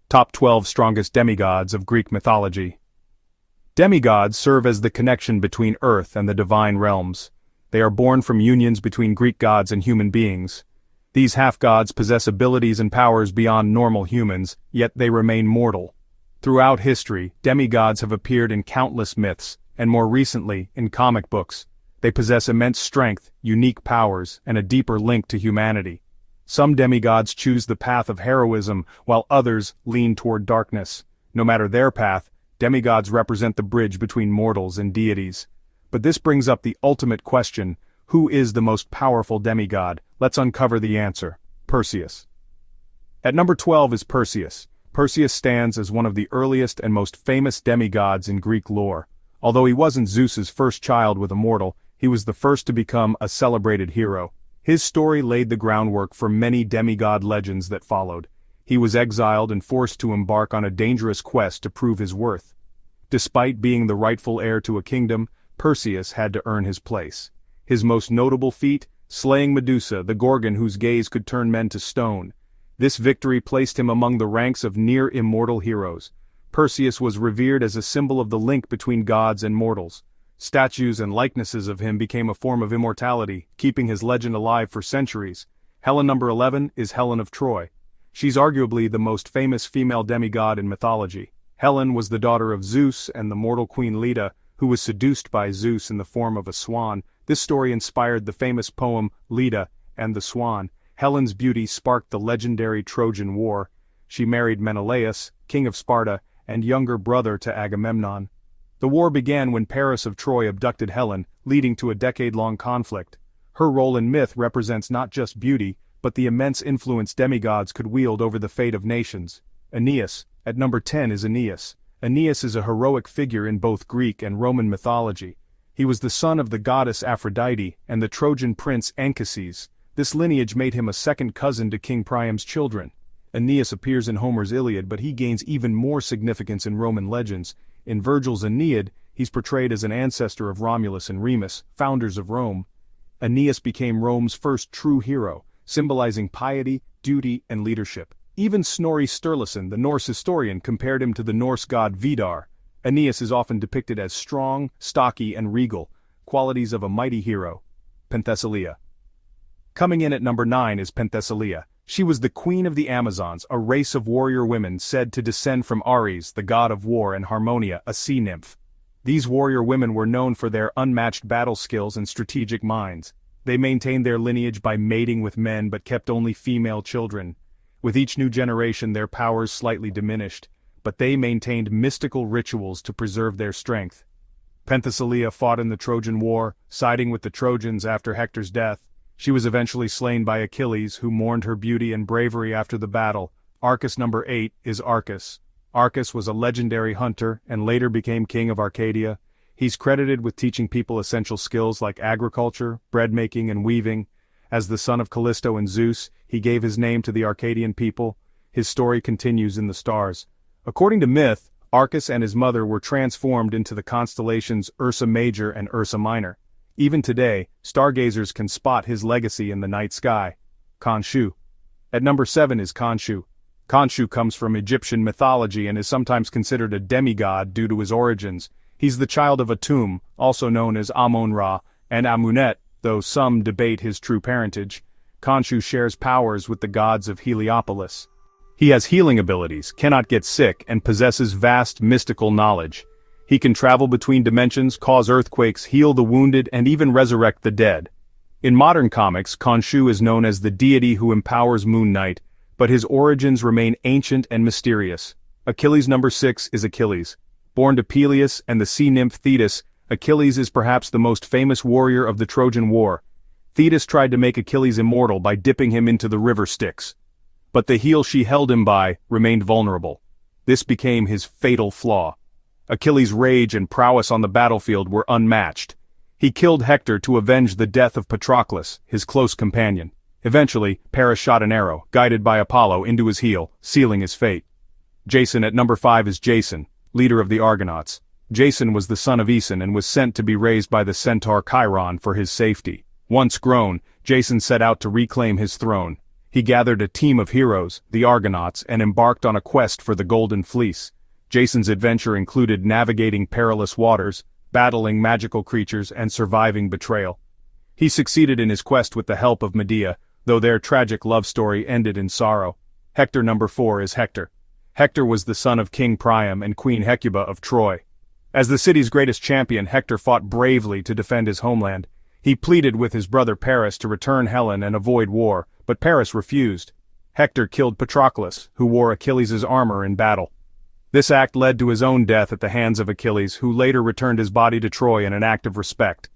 Top 12 Strongest Demigods of Greek Mythology. Demigods serve as the connection between Earth and the divine realms. They are born from unions between Greek gods and human beings. These half-gods possess abilities and powers beyond normal humans, yet they remain mortal. Throughout history, demigods have appeared in countless myths, and more recently, in comic books. They possess immense strength, unique powers, and a deeper link to humanity. Some demigods choose the path of heroism, while others lean toward darkness. No matter their path, demigods represent the bridge between mortals and deities. But this brings up the ultimate question: who is the most powerful demigod? Let's uncover the answer: Perseus. At number 12 is Perseus. Perseus stands as one of the earliest and most famous demigods in Greek lore. Although he wasn't Zeus's first child with a mortal, he was the first to become a celebrated hero. His story laid the groundwork for many demigod legends that followed. He was exiled and forced to embark on a dangerous quest to prove his worth. Despite being the rightful heir to a kingdom, Perseus had to earn his place. His most notable feat: slaying Medusa, the Gorgon whose gaze could turn men to stone. This victory placed him among the ranks of near-immortal heroes. Perseus was revered as a symbol of the link between gods and mortals. Statues and likenesses of him became a form of immortality, keeping his legend alive for centuries. Number 11 is Helen of Troy. She's arguably the most famous female demigod in mythology. Helen was the daughter of Zeus and the mortal queen Leda, who was seduced by Zeus in the form of a swan. This story inspired the famous poem Leda and the Swan. Helen's beauty sparked the legendary Trojan War. She married Menelaus, king of Sparta, and younger brother to Agamemnon. The war began when Paris of Troy abducted Helen, leading to a decade-long conflict. Her role in myth represents not just beauty, but the immense influence demigods could wield over the fate of nations. Aeneas. At number 10 is Aeneas. Aeneas is a heroic figure in both Greek and Roman mythology. He was the son of the goddess Aphrodite and the Trojan prince Anchises. This lineage made him a second cousin to King Priam's children. Aeneas appears in Homer's Iliad, but he gains even more significance in Roman legends. In Virgil's Aeneid, he's portrayed as an ancestor of Romulus and Remus, founders of Rome. Aeneas became Rome's first true hero, symbolizing piety, duty, and leadership. Even Snorri Sturluson, the Norse historian, compared him to the Norse god Vidar. Aeneas is often depicted as strong, stocky, and regal, qualities of a mighty hero. Penthesilea. Coming in at number 9 is Penthesilea. She was the queen of the Amazons, a race of warrior women said to descend from Ares, the god of war, and Harmonia, a sea nymph. These warrior women were known for their unmatched battle skills and strategic minds. They maintained their lineage by mating with men but kept only female children. With each new generation their powers slightly diminished, but they maintained mystical rituals to preserve their strength. Penthesilea fought in the Trojan War, siding with the Trojans after Hector's death. She was eventually slain by Achilles, who mourned her beauty and bravery after the battle. Arcas. Number 8 is Arcas. Arcas was a legendary hunter and later became king of Arcadia. He's credited with teaching people essential skills like agriculture, bread-making, and weaving. As the son of Callisto and Zeus, he gave his name to the Arcadian people. His story continues in the stars. According to myth, Arcas and his mother were transformed into the constellations Ursa Major and Ursa Minor. Even today, stargazers can spot his legacy in the night sky. Khonshu. At number 7 is Khonshu. Khonshu comes from Egyptian mythology and is sometimes considered a demigod due to his origins. He's the child of Atum, also known as Amun-Ra, and Amunet, though some debate his true parentage. Khonshu shares powers with the gods of Heliopolis. He has healing abilities, cannot get sick, and possesses vast mystical knowledge. He can travel between dimensions, cause earthquakes, heal the wounded, and even resurrect the dead. In modern comics, Khonshu is known as the deity who empowers Moon Knight, but his origins remain ancient and mysterious. Achilles. Number 6 is Achilles. Born to Peleus and the sea nymph Thetis, Achilles is perhaps the most famous warrior of the Trojan War. Thetis tried to make Achilles immortal by dipping him into the river Styx. But the heel she held him by remained vulnerable. This became his fatal flaw. Achilles' rage and prowess on the battlefield were unmatched. He killed Hector to avenge the death of Patroclus, his close companion. Eventually, Paris shot an arrow, guided by Apollo, into his heel, sealing his fate. Jason. At number 5 is Jason, leader of the Argonauts. Jason was the son of Aeson and was sent to be raised by the centaur Chiron for his safety. Once grown, Jason set out to reclaim his throne. He gathered a team of heroes, the Argonauts, and embarked on a quest for the Golden Fleece. Jason's adventure included navigating perilous waters, battling magical creatures, and surviving betrayal. He succeeded in his quest with the help of Medea, though their tragic love story ended in sorrow. Hector number 4 is Hector. Hector was the son of King Priam and Queen Hecuba of Troy. As the city's greatest champion, Hector fought bravely to defend his homeland. He pleaded with his brother Paris to return Helen and avoid war, but Paris refused. Hector killed Patroclus, who wore Achilles' armor in battle. This act led to his own death at the hands of Achilles, who later returned his body to Troy in an act of respect.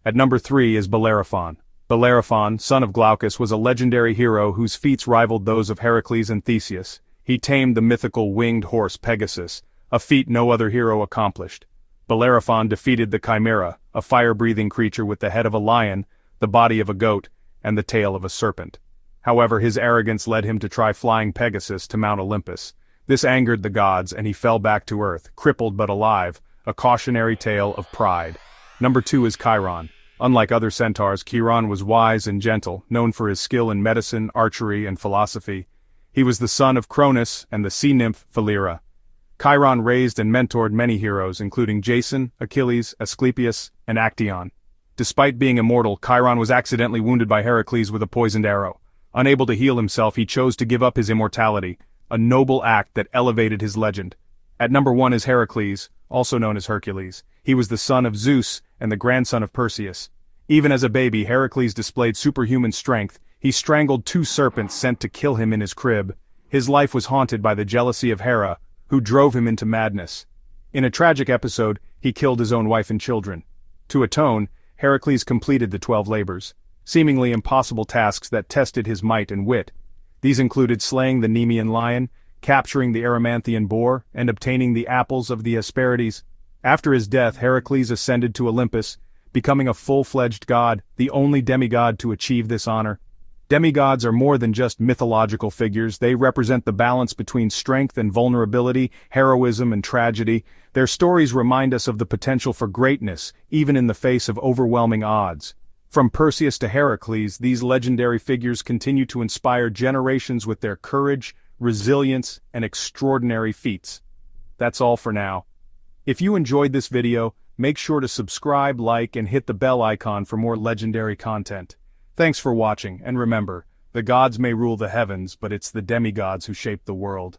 At number 3 is Bellerophon. Bellerophon, son of Glaucus, was a legendary hero whose feats rivaled those of Hercules and Theseus. He tamed the mythical winged horse Pegasus, a feat no other hero accomplished. Bellerophon defeated the Chimera, a fire-breathing creature with the head of a lion, the body of a goat, and the tail of a serpent. However, his arrogance led him to try flying Pegasus to Mount Olympus. This angered the gods, and he fell back to earth, crippled but alive, a cautionary tale of pride. Number 2 is Chiron. Unlike other centaurs, Chiron was wise and gentle, known for his skill in medicine, archery, and philosophy. He was the son of Cronus and the sea nymph Philyra. Chiron raised and mentored many heroes, including Jason, Achilles, Asclepius, and Actaeon. Despite being immortal, Chiron was accidentally wounded by Hercules with a poisoned arrow. Unable to heal himself, he chose to give up his immortality, a noble act that elevated his legend. At number 1 is Heracles, also known as Hercules. He was the son of Zeus and the grandson of Perseus. Even as a baby, Heracles displayed superhuman strength. He strangled 2 serpents sent to kill him in his crib. His life was haunted by the jealousy of Hera, who drove him into madness. In a tragic episode, he killed his own wife and children. To atone, Heracles completed the 12 labors, seemingly impossible tasks that tested his might and wit. These included slaying the Nemean lion, capturing the Erymanthian boar, and obtaining the apples of the Hesperides. After his death, Heracles ascended to Olympus, becoming a full-fledged god, the only demigod to achieve this honor. Demigods are more than just mythological figures. They represent the balance between strength and vulnerability, heroism and tragedy. Their stories remind us of the potential for greatness, even in the face of overwhelming odds. From Perseus to Heracles, these legendary figures continue to inspire generations with their courage, resilience, and extraordinary feats. That's all for now. If you enjoyed this video, make sure to subscribe, like, and hit the bell icon for more legendary content. Thanks for watching, and remember, the gods may rule the heavens, but it's the demigods who shape the world.